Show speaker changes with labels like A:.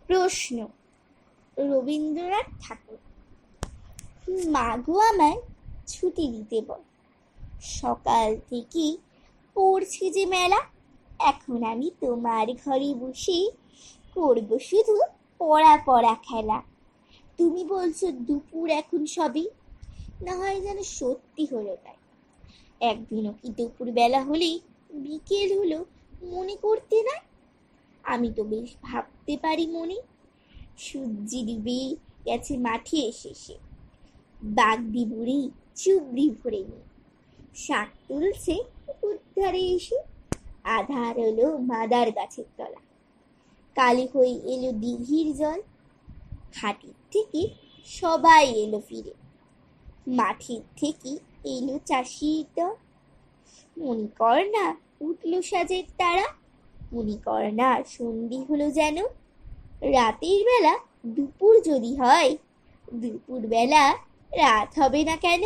A: প্রশ্ন, রবীন্দ্রনাথ ঠাকুর। মা গো আমায় ছুটি দিতে বল, সকাল থেকে পড়ছে যে মেলা। এখন আমি তোমার ঘরে বসে করব শুধু পড়া পড়া খেলা। তুমি বলছো দুপুর এখন সবে, না হয় যেন সত্যি হলো তাই। একদিনও কি দুপুর বেলা হলেই বিকেল হলো মনে করতে নাই? আমি তো বেশ ভাবতে পারি মনে। সূর্যি ডুবে গেছে মাঠে এসে, বাগদি বুড়ি চুবড়ি ভরে নিয়ে শাক তুলছে উদ্ধারে এসে। আধার হলো মাদার গাছের তলা, কালি হয়ে এলো দিঘির জল। হাটের থেকে সবাই এলো ফিরে, মাঠের থেকে এলো চাষির দল। মনে কর না উঠল সাজের তারা, মনে কর না সন্ধি হলো যেন। রাতের বেলা দুপুর যদি হয়, দুপুর বেলা রাত হবে না কেন?